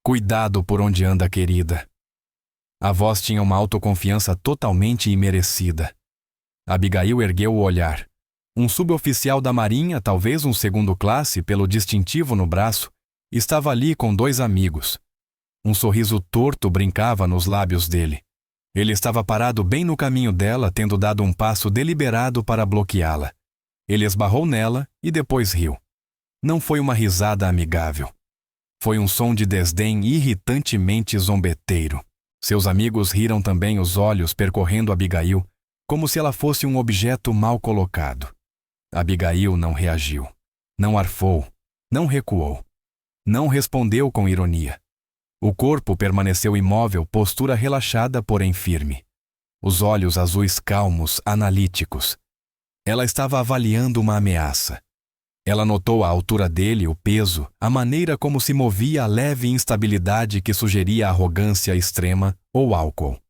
Cuidado por onde anda, querida. A voz tinha uma autoconfiança totalmente imerecida. Abigail ergueu o olhar. Um suboficial da Marinha, talvez um segundo classe, pelo distintivo no braço, estava ali com 2 amigos. Um sorriso torto brincava nos lábios dele. Ele estava parado bem no caminho dela, tendo dado um passo deliberado para bloqueá-la. Ele esbarrou nela e depois riu. Não foi uma risada amigável. Foi um som de desdém irritantemente zombeteiro. Seus amigos riram também, os olhos percorrendo Abigail, como se ela fosse um objeto mal colocado. Abigail não reagiu. Não arfou. Não recuou. Não respondeu com ironia. O corpo permaneceu imóvel, postura relaxada, porém firme. Os olhos azuis calmos, analíticos. Ela estava avaliando uma ameaça. Ela notou a altura dele, o peso, a maneira como se movia a leve instabilidade que sugeria arrogância extrema ou álcool.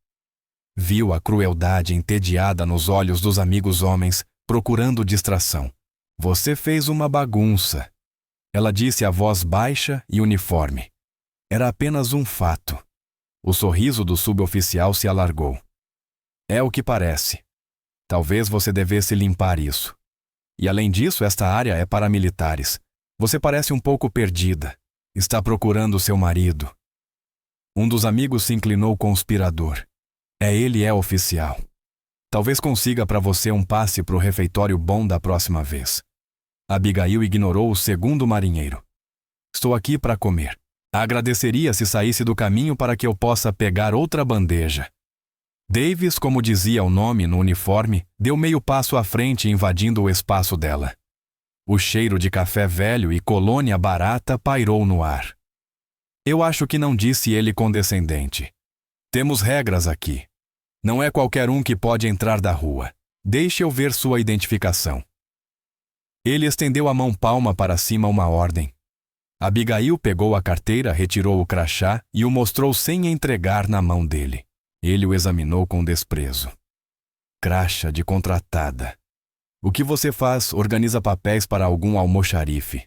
Viu a crueldade entediada nos olhos dos amigos homens, procurando distração. Você fez uma bagunça. Ela disse a voz baixa e uniforme. Era apenas um fato. O sorriso do suboficial se alargou. É o que parece. Talvez você devesse limpar isso. E além disso, esta área é para militares. Você parece um pouco perdida. Está procurando seu marido. Um dos amigos se inclinou conspirador. Ele é oficial. Talvez consiga para você um passe para o refeitório bom da próxima vez. Abigail ignorou o segundo marinheiro. Estou aqui para comer. Agradeceria se saísse do caminho para que eu possa pegar outra bandeja. Davis, como dizia o nome no uniforme, deu meio passo à frente, invadindo o espaço dela. O cheiro de café velho e colônia barata pairou no ar. Eu acho que não, disse ele condescendente. Temos regras aqui. Não é qualquer um que pode entrar da rua. Deixe eu ver sua identificação. Ele estendeu a mão palma para cima, uma ordem. Abigail pegou a carteira, retirou o crachá e o mostrou sem entregar na mão dele. Ele o examinou com desprezo. Crachá de contratada. O que você faz? Organiza papéis para algum almoxarife.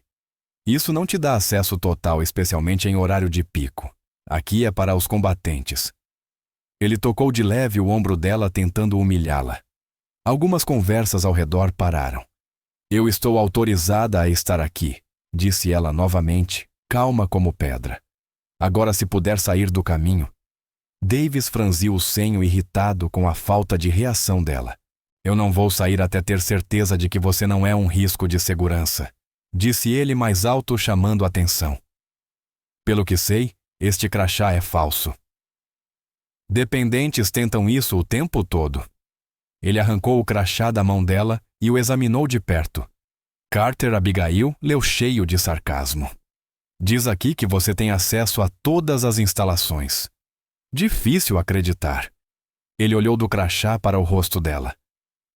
Isso não te dá acesso total, especialmente em horário de pico. Aqui é para os combatentes. Ele tocou de leve o ombro dela, tentando humilhá-la. Algumas conversas ao redor pararam. Eu estou autorizada a estar aqui, disse ela novamente, calma como pedra. Agora, se puder sair do caminho. Davis franziu o senho, irritado com a falta de reação dela. Eu não vou sair até ter certeza de que você não é um risco de segurança, disse ele mais alto, chamando a atenção. Pelo que sei, este crachá é falso. Dependentes tentam isso o tempo todo. Ele arrancou o crachá da mão dela e o examinou de perto. Carter Abigail leu cheio de sarcasmo. Diz aqui que você tem acesso a todas as instalações. Difícil acreditar. Ele olhou do crachá para o rosto dela.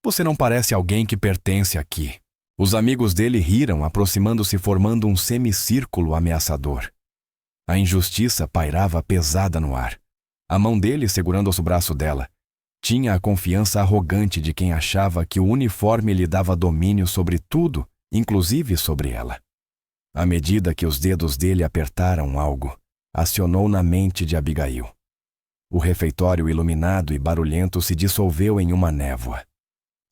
Você não parece alguém que pertence aqui. Os amigos dele riram, aproximando-se, formando um semicírculo ameaçador. A injustiça pairava pesada no ar. A mão dele, segurando o braço dela, tinha a confiança arrogante de quem achava que o uniforme lhe dava domínio sobre tudo, inclusive sobre ela. À medida que os dedos dele apertaram algo, acionou na mente de Abigail. O refeitório iluminado e barulhento se dissolveu em uma névoa.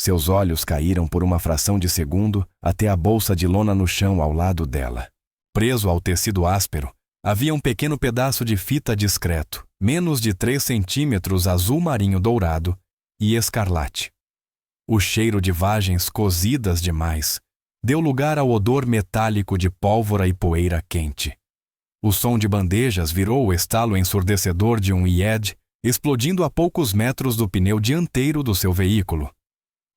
Seus olhos caíram por uma fração de segundo até a bolsa de lona no chão ao lado dela. Preso ao tecido áspero, havia um pequeno pedaço de fita discreto, menos de 3 centímetros, azul marinho dourado e escarlate. O cheiro de vagens cozidas demais deu lugar ao odor metálico de pólvora e poeira quente. O som de bandejas virou o estalo ensurdecedor de um IED, explodindo a poucos metros do pneu dianteiro do seu veículo.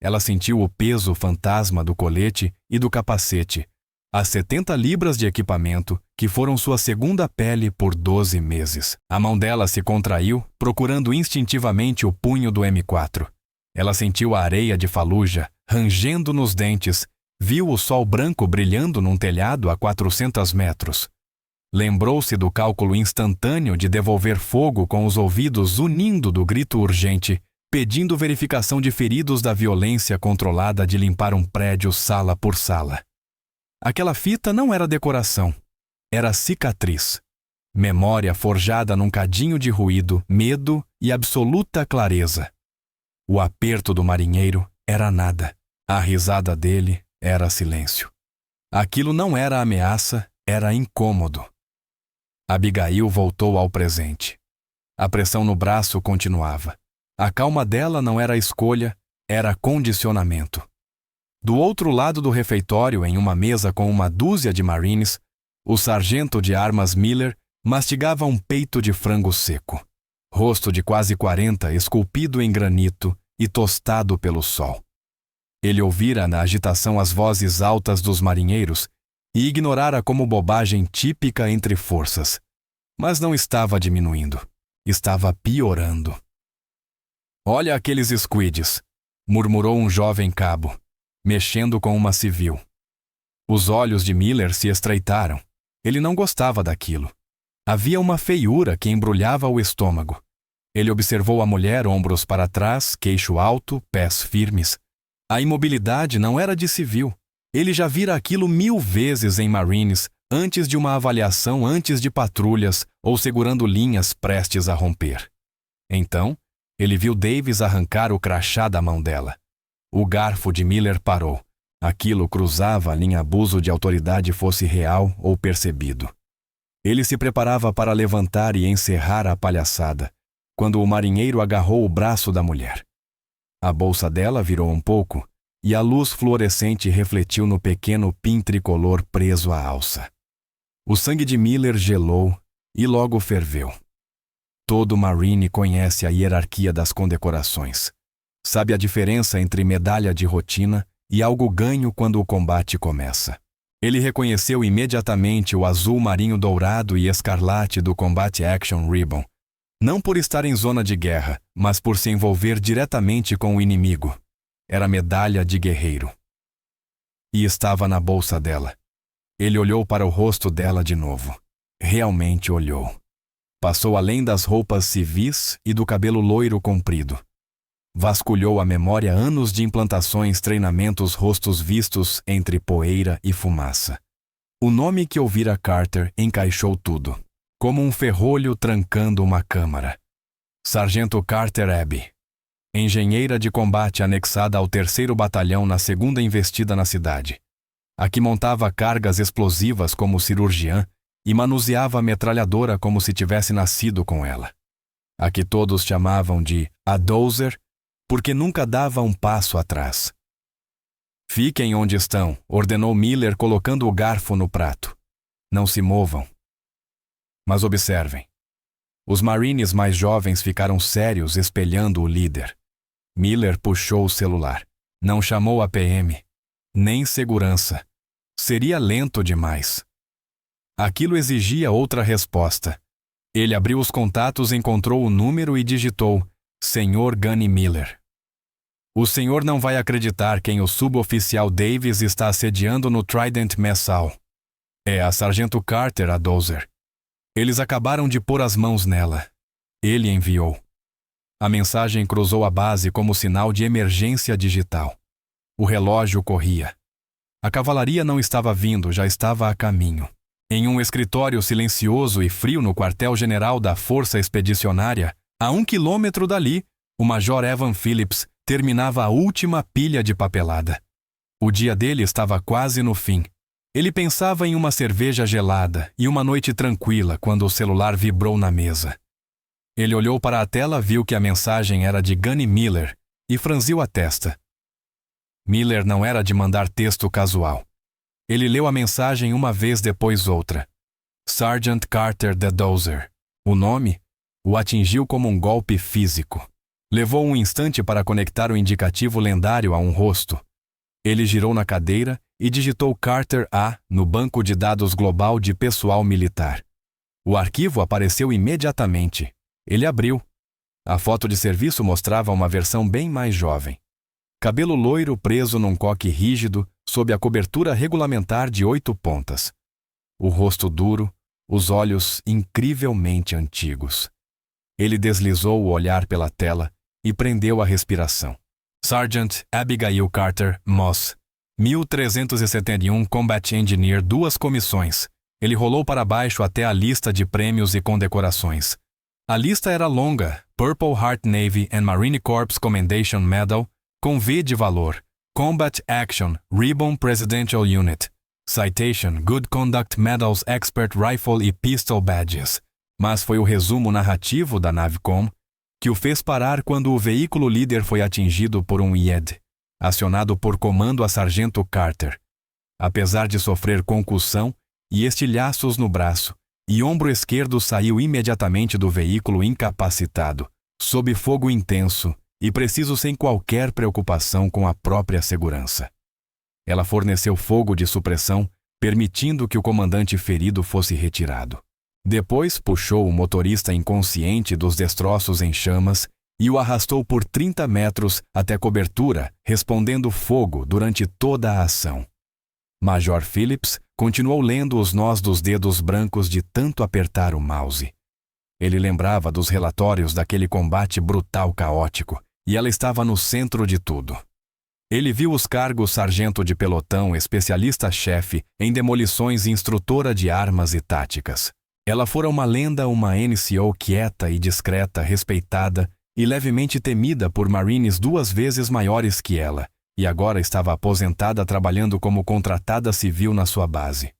Ela sentiu o peso fantasma do colete e do capacete, as 70 libras de equipamento que foram sua segunda pele por 12 meses. A mão dela se contraiu, procurando instintivamente o punho do M4. Ela sentiu a areia de Fallujah rangendo nos dentes, viu o sol branco brilhando num telhado a 400 metros. Lembrou-se do cálculo instantâneo de devolver fogo, com os ouvidos unindo do grito urgente, pedindo verificação de feridos da violência controlada de limpar um prédio sala por sala. Aquela fita não era decoração, era cicatriz. Memória forjada num cadinho de ruído, medo e absoluta clareza. O aperto do marinheiro era nada. A risada dele era silêncio. Aquilo não era ameaça, era incômodo. Abigail voltou ao presente. A pressão no braço continuava. A calma dela não era escolha, era condicionamento. Do outro lado do refeitório, em uma mesa com uma dúzia de marines, o sargento de armas Miller mastigava um peito de frango seco. Rosto de quase 40, esculpido em granito e tostado pelo sol. Ele ouvira na agitação as vozes altas dos marinheiros e ignorara como bobagem típica entre forças. Mas não estava diminuindo. Estava piorando. "Olha aqueles squids", murmurou um jovem cabo, mexendo com uma civil. Os olhos de Miller se estreitaram. Ele não gostava daquilo. Havia uma feiura que embrulhava o estômago. Ele observou a mulher, ombros para trás, queixo alto, pés firmes. A imobilidade não era de civil. Ele já vira aquilo 1000 vezes em Marines, antes de uma avaliação, antes de patrulhas, ou segurando linhas prestes a romper. Então, ele viu Davis arrancar o crachá da mão dela. O garfo de Miller parou. Aquilo cruzava a linha abuso de autoridade, fosse real ou percebido. Ele se preparava para levantar e encerrar a palhaçada, quando o marinheiro agarrou o braço da mulher. A bolsa dela virou um pouco, e a luz fluorescente refletiu no pequeno pin tricolor preso à alça. O sangue de Miller gelou e logo ferveu. Todo Marine conhece a hierarquia das condecorações. Sabe a diferença entre medalha de rotina e algo ganho quando o combate começa. Ele reconheceu imediatamente o azul marinho dourado e escarlate do Combat Action Ribbon, não por estar em zona de guerra, mas por se envolver diretamente com o inimigo. Era medalha de guerreiro. E estava na bolsa dela. Ele olhou para o rosto dela de novo. Realmente olhou. Passou além das roupas civis e do cabelo loiro comprido. Vasculhou a memória anos de implantações, treinamentos, rostos vistos entre poeira e fumaça. O nome que ouvira Carter encaixou tudo, como um ferrolho trancando uma câmara. Sargento Carter Abbey. Engenheira de combate anexada ao 3º Batalhão na 2ª investida na cidade. A que montava cargas explosivas como cirurgiã e manuseava a metralhadora como se tivesse nascido com ela. A que todos chamavam de a Dozer, porque nunca dava um passo atrás. "Fiquem onde estão", ordenou Miller, colocando o garfo no prato. "Não se movam." Mas observem. Os marines mais jovens ficaram sérios, espelhando o líder. Miller puxou o celular. Não chamou a PM. Nem segurança. Seria lento demais. Aquilo exigia outra resposta. Ele abriu os contatos, encontrou o número e digitou: Sr. Gunny Miller. "O senhor não vai acreditar quem o suboficial Davis está assediando no Trident Mess Hall. É a Sargento Carter, a Dozer. Eles acabaram de pôr as mãos nela." Ele enviou. A mensagem cruzou a base como sinal de emergência digital. O relógio corria. A cavalaria não estava vindo, já estava a caminho. Em um escritório silencioso e frio no quartel-general da Força Expedicionária, a 1 quilômetro dali, o Major Evan Phillips terminava a última pilha de papelada. O dia dele estava quase no fim. Ele pensava em uma cerveja gelada e uma noite tranquila quando o celular vibrou na mesa. Ele olhou para a tela, viu que a mensagem era de Gunny Miller e franziu a testa. Miller não era de mandar texto casual. Ele leu a mensagem uma vez, depois outra. Sergeant Carter the Dozer. O nome o atingiu como um golpe físico. Levou um instante para conectar o indicativo lendário a um rosto. Ele girou na cadeira e digitou Carter A no banco de dados global de pessoal militar. O arquivo apareceu imediatamente. Ele abriu. A foto de serviço mostrava uma versão bem mais jovem. Cabelo loiro preso num coque rígido, sob a cobertura regulamentar de 8 pontas. O rosto duro, os olhos incrivelmente antigos. Ele deslizou o olhar pela tela e prendeu a respiração. Sergeant Abigail Carter, Moss. 1371 Combat Engineer, 2 comissões. Ele rolou para baixo até a lista de prêmios e condecorações. A lista era longa: Purple Heart Navy and Marine Corps Commendation Medal, com V de valor, Combat Action, Ribbon Presidential Unit, Citation, Good Conduct Medals, Expert Rifle e Pistol Badges. Mas foi o resumo narrativo da Navicom que o fez parar quando o veículo líder foi atingido por um IED, acionado por comando a Sargento Carter. Apesar de sofrer concussão e estilhaços no braço, e ombro esquerdo saiu imediatamente do veículo incapacitado, sob fogo intenso e preciso sem qualquer preocupação com a própria segurança. Ela forneceu fogo de supressão, permitindo que o comandante ferido fosse retirado. Depois puxou o motorista inconsciente dos destroços em chamas e o arrastou por 30 metros até cobertura, respondendo fogo durante toda a ação. Major Phillips continuou lendo os nós dos dedos brancos de tanto apertar o mouse. Ele lembrava dos relatórios daquele combate brutal caótico, e ela estava no centro de tudo. Ele viu os cargos sargento de pelotão, especialista-chefe em demolições e instrutora de armas e táticas. Ela fora uma lenda, uma NCO quieta e discreta, respeitada e levemente temida por Marines 2 vezes maiores que ela, e agora estava aposentada trabalhando como contratada civil na sua base.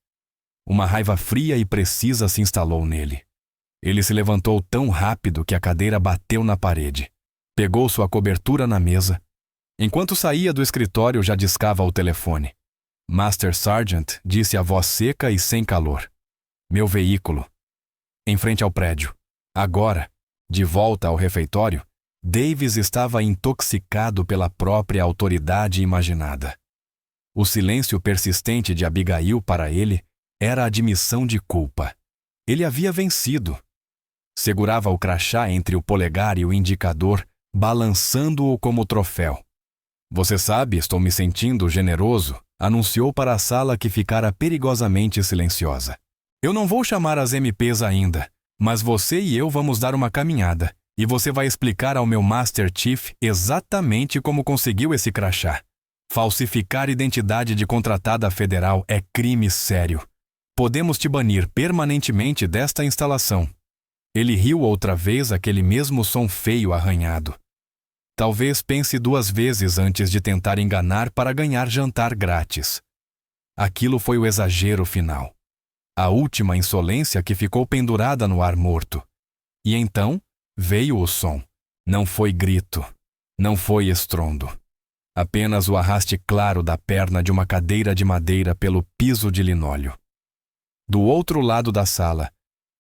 Uma raiva fria e precisa se instalou nele. Ele se levantou tão rápido que a cadeira bateu na parede. Pegou sua cobertura na mesa. Enquanto saía do escritório, já discava o telefone. Master Sergeant disse a voz seca e sem calor: "Meu veículo." Em frente ao prédio. Agora, de volta ao refeitório, Davis estava intoxicado pela própria autoridade imaginada. O silêncio persistente de Abigail para ele era a admissão de culpa. Ele havia vencido. Segurava o crachá entre o polegar e o indicador, balançando-o como troféu. "Você sabe, estou me sentindo generoso", anunciou para a sala que ficara perigosamente silenciosa. "Eu não vou chamar as MPs ainda, mas você e eu vamos dar uma caminhada, e você vai explicar ao meu Master Chief exatamente como conseguiu esse crachá. Falsificar identidade de contratada federal é crime sério. Podemos te banir permanentemente desta instalação." Ele riu outra vez, aquele mesmo som feio arranhado. Talvez pense 2 vezes antes de tentar enganar para ganhar jantar grátis. Aquilo foi o exagero final. A última insolência que ficou pendurada no ar morto. E então veio o som. Não foi grito. Não foi estrondo. Apenas o arraste claro da perna de uma cadeira de madeira pelo piso de linóleo. Do outro lado da sala,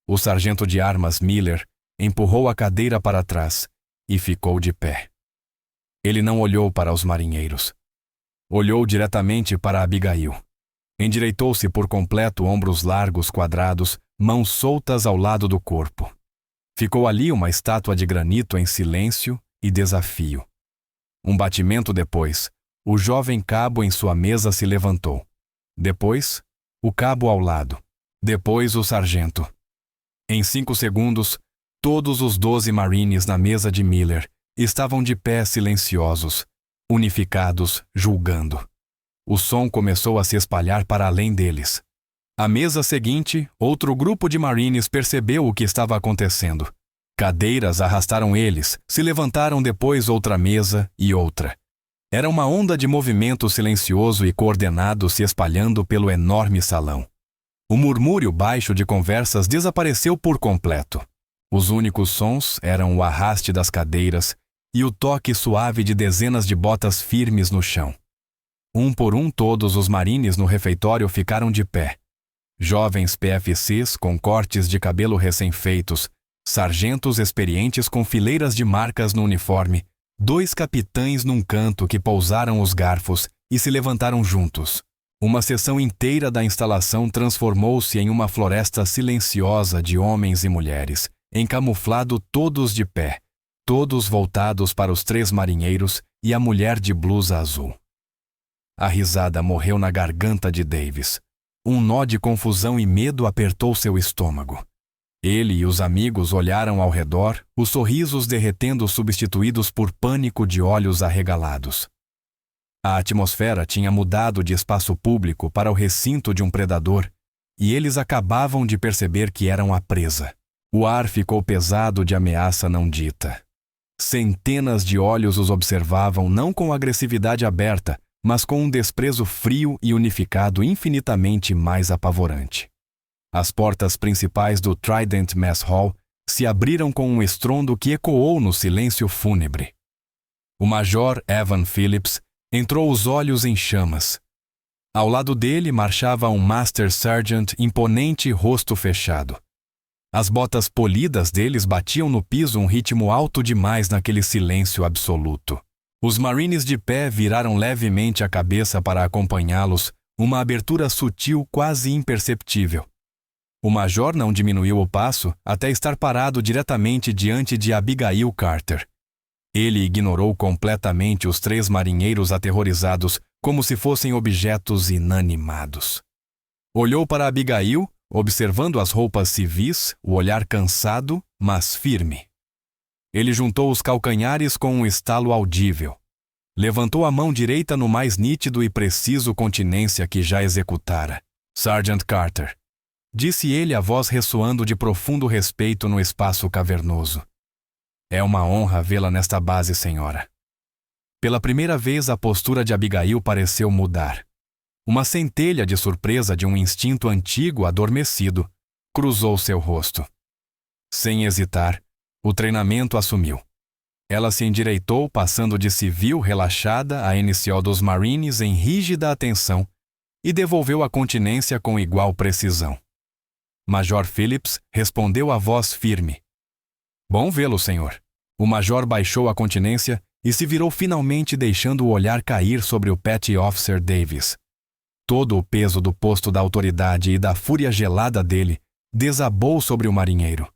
o sargento de armas Miller empurrou a cadeira para trás e ficou de pé. Ele não olhou para os marinheiros. Olhou diretamente para Abigail. Endireitou-se por completo, ombros largos, quadrados, mãos soltas ao lado do corpo. Ficou ali uma estátua de granito em silêncio e desafio. Um batimento depois, o jovem cabo em sua mesa se levantou. Depois, o cabo ao lado. Depois, o sargento. Em 5 segundos, todos os 12 Marines na mesa de Miller estavam de pé silenciosos, unificados, julgando. O som começou a se espalhar para além deles. À mesa seguinte, outro grupo de Marines percebeu o que estava acontecendo. Cadeiras arrastaram eles, se levantaram depois outra mesa e outra. Era uma onda de movimento silencioso e coordenado se espalhando pelo enorme salão. O murmúrio baixo de conversas desapareceu por completo. Os únicos sons eram o arraste das cadeiras e o toque suave de dezenas de botas firmes no chão. Um por um, todos os marines no refeitório ficaram de pé. Jovens PFCs com cortes de cabelo recém-feitos, sargentos experientes com fileiras de marcas no uniforme, 2 capitães num canto que pousaram os garfos e se levantaram juntos. Uma seção inteira da instalação transformou-se em uma floresta silenciosa de homens e mulheres, encamuflado, todos de pé, todos voltados para os 3 marinheiros e a mulher de blusa azul. A risada morreu na garganta de Davis. Um nó de confusão e medo apertou seu estômago. Ele e os amigos olharam ao redor, os sorrisos derretendo substituídos por pânico de olhos arregalados. A atmosfera tinha mudado de espaço público para o recinto de um predador, e eles acabavam de perceber que eram a presa. O ar ficou pesado de ameaça não dita. Centenas de olhos os observavam não com agressividade aberta, mas com um desprezo frio e unificado infinitamente mais apavorante. As portas principais do Trident Mess Hall se abriram com um estrondo que ecoou no silêncio fúnebre. O Major Evan Phillips entrou os olhos em chamas. Ao lado dele marchava um Master Sergeant imponente, rosto fechado. As botas polidas deles batiam no piso um ritmo alto demais naquele silêncio absoluto. Os Marines de pé viraram levemente a cabeça para acompanhá-los, uma abertura sutil quase imperceptível. O Major não diminuiu o passo até estar parado diretamente diante de Abigail Carter. Ele ignorou completamente os 3 marinheiros aterrorizados, como se fossem objetos inanimados. Olhou para Abigail, observando as roupas civis, o olhar cansado, mas firme. Ele juntou os calcanhares com um estalo audível. Levantou a mão direita no mais nítido e preciso continência que já executara. Sergeant Carter, disse ele, a voz ressoando de profundo respeito no espaço cavernoso. É uma honra vê-la nesta base, senhora. Pela primeira vez a postura de Abigail pareceu mudar. Uma centelha de surpresa de um instinto antigo adormecido cruzou seu rosto. Sem hesitar, o treinamento assumiu. Ela se endireitou, passando de civil relaxada a NCO dos Marines em rígida atenção, e devolveu a continência com igual precisão. Major Phillips respondeu a voz firme. Bom vê-lo, senhor. O major baixou a continência e se virou finalmente, deixando o olhar cair sobre o Petty Officer Davis. Todo o peso do posto da autoridade e da fúria gelada dele desabou sobre o marinheiro.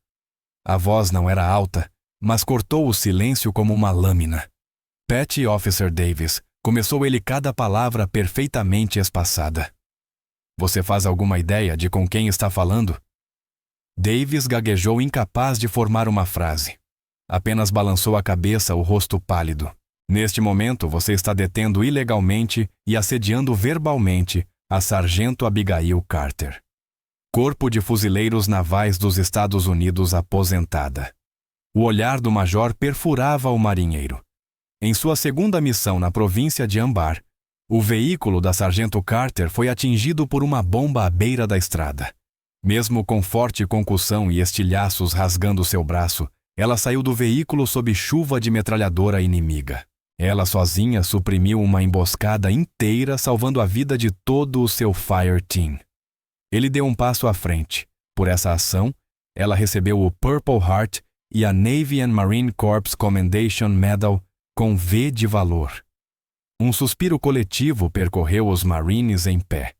A voz não era alta, mas cortou o silêncio como uma lâmina. Petty Officer Davis, começou ele cada palavra perfeitamente espaçada. Você faz alguma ideia de com quem está falando? Davis gaguejou, incapaz de formar uma frase. Apenas balançou a cabeça, o rosto pálido. Neste momento, você está detendo ilegalmente e assediando verbalmente a Sargento Abigail Carter. Corpo de Fuzileiros Navais dos Estados Unidos aposentada. O olhar do major perfurava o marinheiro. Em sua segunda missão na província de Anbar, o veículo da Sargento Carter foi atingido por uma bomba à beira da estrada. Mesmo com forte concussão e estilhaços rasgando seu braço, ela saiu do veículo sob chuva de metralhadora inimiga. Ela sozinha suprimiu uma emboscada inteira, salvando a vida de todo o seu Fire Team. Ele deu um passo à frente. Por essa ação, ela recebeu o Purple Heart e a Navy and Marine Corps Commendation Medal com V de valor. Um suspiro coletivo percorreu os Marines em pé.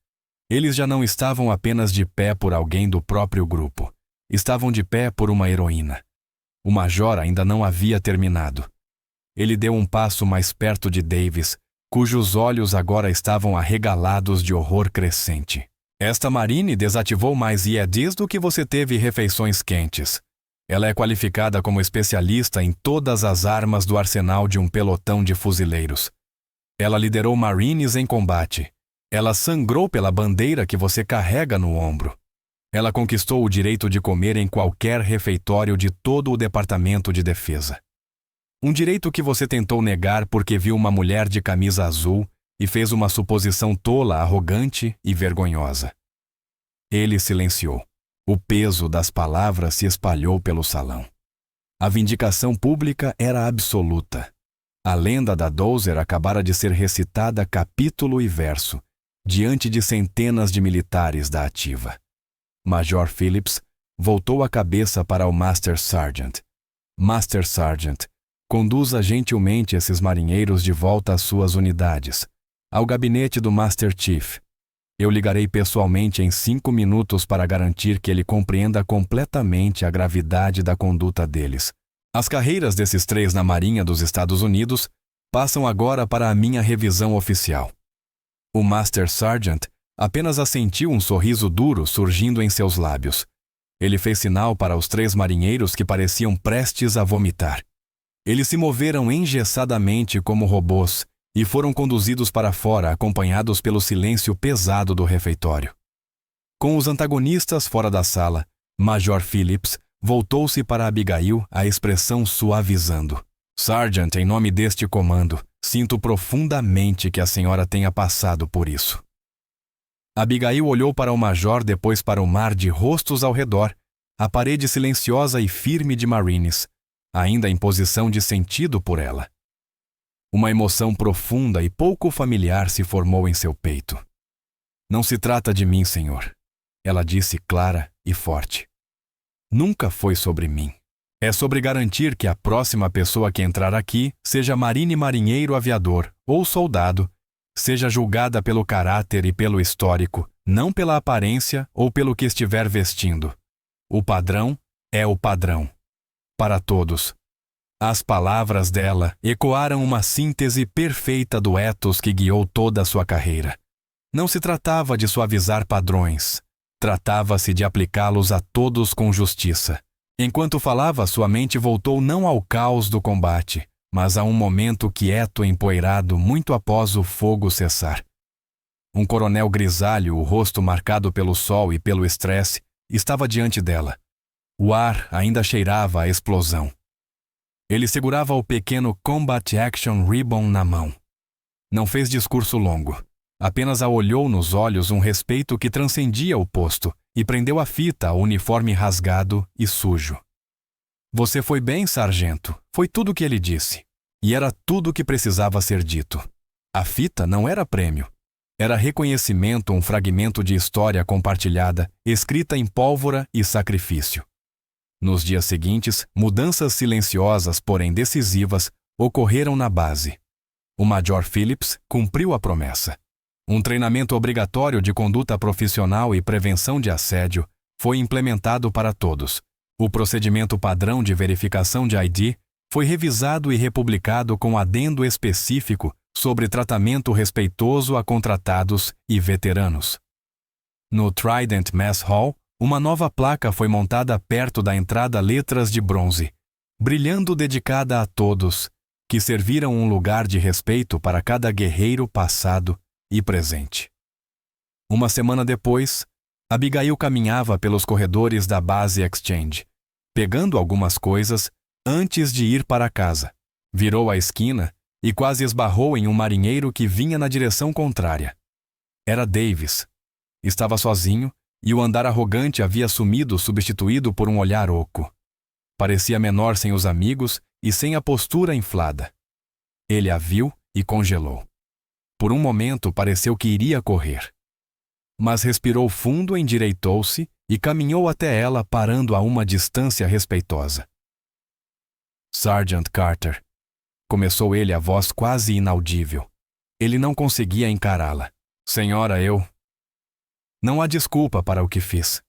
Eles já não estavam apenas de pé por alguém do próprio grupo. Estavam de pé por uma heroína. O major ainda não havia terminado. Ele deu um passo mais perto de Davis, cujos olhos agora estavam arregalados de horror crescente. Esta Marine desativou mais IEDs do que você teve refeições quentes. Ela é qualificada como especialista em todas as armas do arsenal de um pelotão de fuzileiros. Ela liderou Marines em combate. Ela sangrou pela bandeira que você carrega no ombro. Ela conquistou o direito de comer em qualquer refeitório de todo o Departamento de Defesa. Um direito que você tentou negar porque viu uma mulher de camisa azul e fez uma suposição tola, arrogante e vergonhosa. Ele silenciou. O peso das palavras se espalhou pelo salão. A vindicação pública era absoluta. A lenda da Dozer acabara de ser recitada capítulo e verso, diante de centenas de militares da ativa. Major Phillips voltou a cabeça para o Master Sergeant. Master Sergeant, conduza gentilmente esses marinheiros de volta às suas unidades, ao gabinete do Master Chief. Eu ligarei pessoalmente em 5 minutos para garantir que ele compreenda completamente a gravidade da conduta deles. As carreiras desses 3 na Marinha dos Estados Unidos passam agora para a minha revisão oficial. O Master Sergeant apenas assentiu, um sorriso duro surgindo em seus lábios. Ele fez sinal para os 3 marinheiros que pareciam prestes a vomitar. Eles se moveram engessadamente como robôs e foram conduzidos para fora, acompanhados pelo silêncio pesado do refeitório. Com os antagonistas fora da sala, Major Phillips voltou-se para Abigail, a expressão suavizando. Sargent, em nome deste comando, sinto profundamente que a senhora tenha passado por isso. Abigail olhou para o major, depois para o mar de rostos ao redor, a parede silenciosa e firme de Marines, ainda em posição de sentido por ela. Uma emoção profunda e pouco familiar se formou em seu peito. Não se trata de mim, senhor, ela disse clara e forte. Nunca foi sobre mim. É sobre garantir que a próxima pessoa que entrar aqui, seja marine, marinheiro, aviador ou soldado, seja julgada pelo caráter e pelo histórico, não pela aparência ou pelo que estiver vestindo. O padrão é o padrão. Para todos. As palavras dela ecoaram uma síntese perfeita do ethos que guiou toda a sua carreira. Não se tratava de suavizar padrões. Tratava-se de aplicá-los a todos com justiça. Enquanto falava, sua mente voltou não ao caos do combate, mas a um momento quieto e empoeirado muito após o fogo cessar. Um coronel grisalho, o rosto marcado pelo sol e pelo estresse, estava diante dela. O ar ainda cheirava a explosão. Ele segurava o pequeno Combat Action Ribbon na mão. Não fez discurso longo. Apenas a olhou nos olhos um respeito que transcendia o posto e prendeu a fita ao uniforme rasgado e sujo. Você foi bem, sargento. Foi tudo o que ele disse. E era tudo o que precisava ser dito. A fita não era prêmio. Era reconhecimento, um fragmento de história compartilhada, escrita em pólvora e sacrifício. Nos dias seguintes, mudanças silenciosas, porém decisivas, ocorreram na base. O Major Phillips cumpriu a promessa. Um treinamento obrigatório de conduta profissional e prevenção de assédio foi implementado para todos. O procedimento padrão de verificação de ID foi revisado e republicado com adendo específico sobre tratamento respeitoso a contratados e veteranos. No Trident Mess Hall, uma nova placa foi montada perto da entrada, letras de bronze, brilhando, dedicada a todos, que serviram um lugar de respeito para cada guerreiro passado e presente. Uma semana depois, Abigail caminhava pelos corredores da base Exchange, pegando algumas coisas antes de ir para casa. Virou a esquina e quase esbarrou em um marinheiro que vinha na direção contrária. Era Davis. Estava sozinho e o andar arrogante havia sumido, substituído por um olhar oco. Parecia menor sem os amigos e sem a postura inflada. Ele a viu e congelou. Por um momento pareceu que iria correr. Mas respirou fundo, endireitou-se e caminhou até ela, parando a uma distância respeitosa. Sergeant Carter. Começou ele, a voz quase inaudível. Ele não conseguia encará-la. Senhora, eu... Não há desculpa para o que fiz.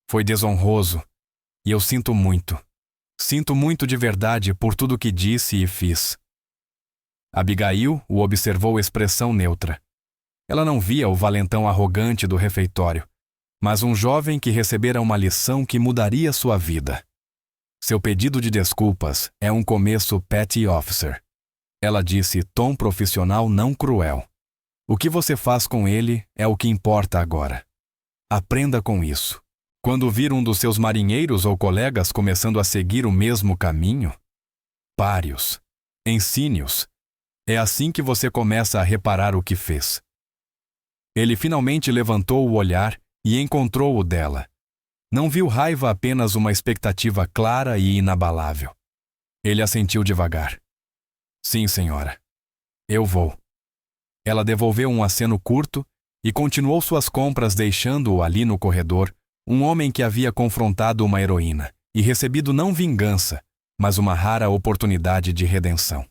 Foi desonroso. E eu sinto muito. Sinto muito de verdade por tudo que disse e fiz. Abigail o observou, expressão neutra. Ela não via o valentão arrogante do refeitório, mas um jovem que recebera uma lição que mudaria sua vida. Seu pedido de desculpas é um começo, Petty Officer. Ela disse, tom profissional não cruel. O que você faz com ele é o que importa agora. Aprenda com isso. Quando vir um dos seus marinheiros ou colegas começando a seguir o mesmo caminho, pare-os, ensine-os. É assim que você começa a reparar o que fez. Ele finalmente levantou o olhar e encontrou o dela. Não viu raiva, apenas uma expectativa clara e inabalável. Ele assentiu devagar. Sim, senhora. Eu vou. Ela devolveu um aceno curto e continuou suas compras, deixando-o ali no corredor, um homem que havia confrontado uma heroína e recebido não vingança, mas uma rara oportunidade de redenção.